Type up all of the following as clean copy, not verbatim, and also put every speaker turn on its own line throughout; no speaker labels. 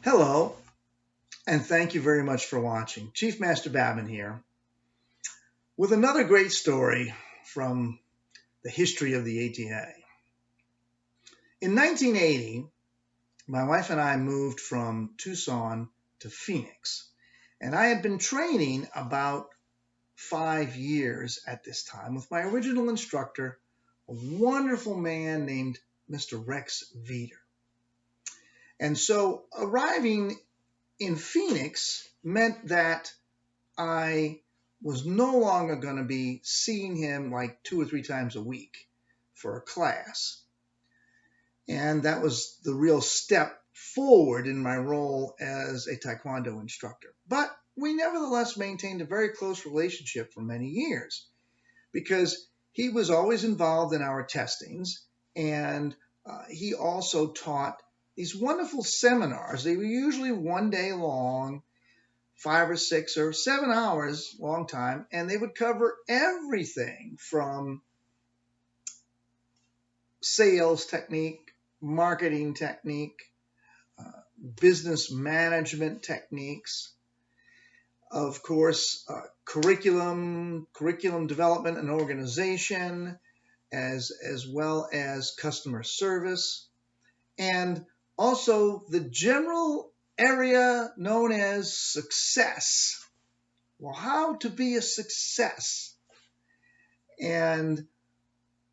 Hello, and thank you very much for watching. Chief Master Babin here with another great story from the history of the ATA. In 1980, my wife and I moved from Tucson to Phoenix, and I had been training about 5 years at this time with my original instructor, a wonderful man named Mr. Rex Veeder. And so arriving in Phoenix meant that I was no longer going to be seeing him like 2 or 3 times a week for a class. And that was the real step forward in my role as a Taekwondo instructor. But we nevertheless maintained a very close relationship for many years because he was always involved in our testings, and he also taught these wonderful seminars. They were usually one day long, 5 or 6 or 7 hours, long time, and they would cover everything from sales technique, marketing technique, business management techniques, of course, curriculum development and organization, as well as customer service, and also the general area known as success. Well, how to be a success, and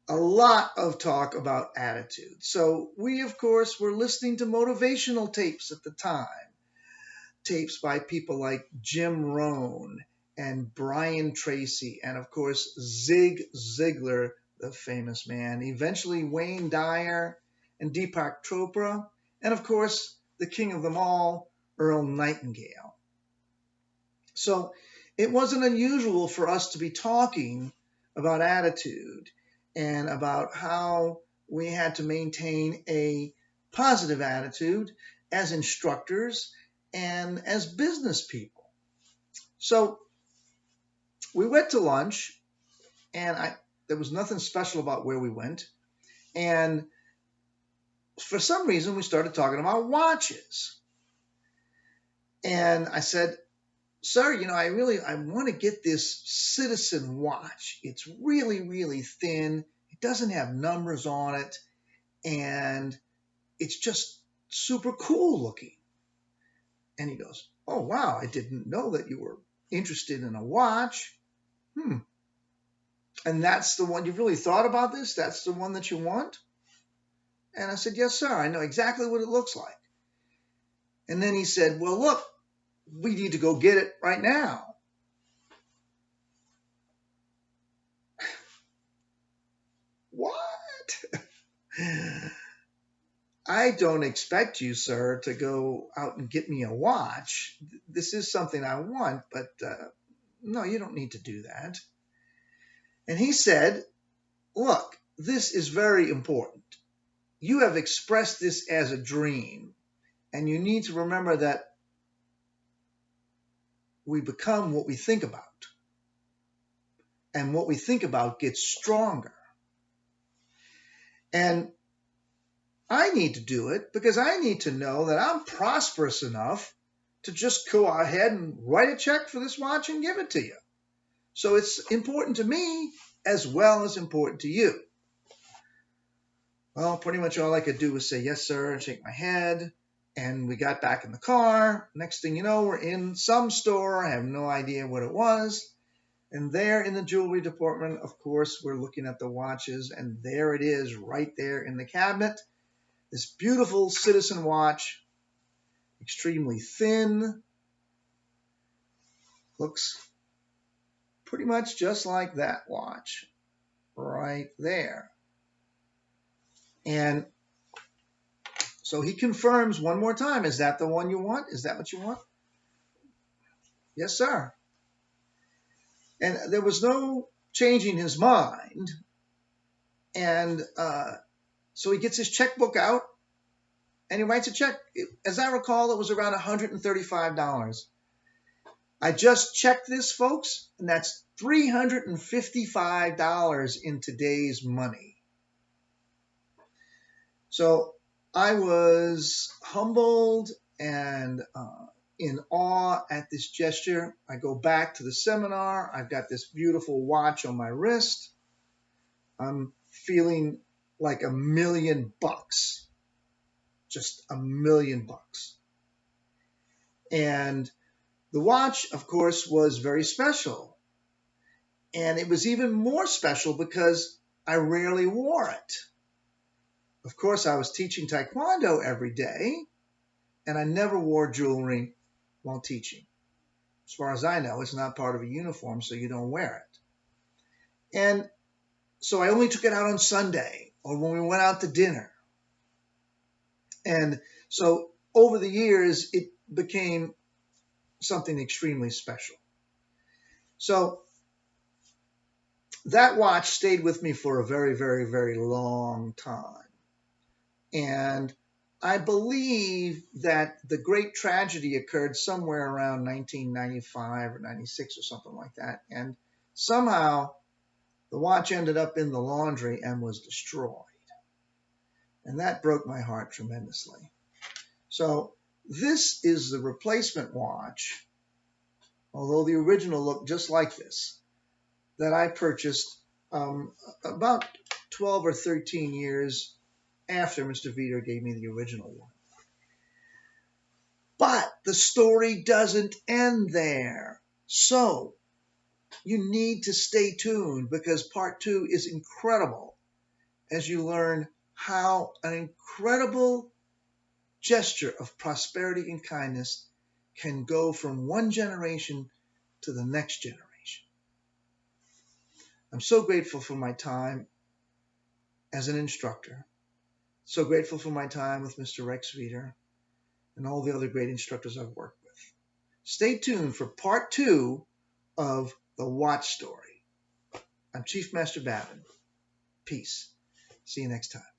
a lot of talk about attitude. So we, of course, were listening to motivational tapes at the time, tapes by people like Jim Rohn and Brian Tracy, and of course, Zig Ziglar, the famous man, eventually Wayne Dyer and Deepak Chopra, and of course, the king of them all, Earl Nightingale. So it wasn't unusual for us to be talking about attitude and about how we had to maintain a positive attitude as instructors and as business people. So we went to lunch, and there was nothing special about where we went. And for some reason, we started talking about watches. And I said, "Sir, I want to get this Citizen watch. It's really, really thin. It doesn't have numbers on it, and it's just super cool looking." And he goes, "Oh, wow, I didn't know that you were interested in a watch. And that's the one, you've really thought about this? That's the one that you want?" And I said, "Yes, sir. I know exactly what it looks like." And then he said, "Well, look, we need to go get it right now." What? "I don't expect you, sir, to go out and get me a watch. This is something I want, but no, you don't need to do that." And he said, "Look, this is very important. You have expressed this as a dream, and you need to remember that we become what we think about, and what we think about gets stronger. And I need to do it because I need to know that I'm prosperous enough to just go ahead and write a check for this watch and give it to you. So it's important to me as well as important to you." Well, pretty much all I could do was say, "Yes, sir," and shake my head. And we got back in the car. Next thing you know, we're in some store. I have no idea what it was. And there in the jewelry department, of course, we're looking at the watches. And there it is right there in the cabinet. This beautiful Citizen watch, extremely thin. Looks pretty much just like that watch right there. And so he confirms one more time, "Is that the one you want? Is that what you want?" "Yes, sir." And there was no changing his mind. And so he gets his checkbook out and he writes a check. As I recall, it was around $135. I just checked this, folks, and that's $355 in today's money. So I was humbled and in awe at this gesture. I go back to the seminar. I've got this beautiful watch on my wrist. I'm feeling like $1,000,000, just $1,000,000. And the watch, of course, was very special. And it was even more special because I rarely wore it. Of course, I was teaching Taekwondo every day, and I never wore jewelry while teaching. As far as I know, it's not part of a uniform, so you don't wear it. And so I only took it out on Sunday or when we went out to dinner. And so over the years, it became something extremely special. So that watch stayed with me for a very, very, very long time. And I believe that the great tragedy occurred somewhere around 1995 or 96 or something like that. And somehow the watch ended up in the laundry and was destroyed. And that broke my heart tremendously. So this is the replacement watch, although the original looked just like this, that I purchased about 12 or 13 years after Mr. Veeder gave me the original one. But the story doesn't end there. So you need to stay tuned because part 2 is incredible as you learn how an incredible gesture of prosperity and kindness can go from one generation to the next generation. I'm so grateful for my time as an instructor, so grateful for my time with Mr. Rex Veeder and all the other great instructors I've worked with. Stay tuned for part 2 of the watch story. I'm Chief Master Babin. Peace. See you next time.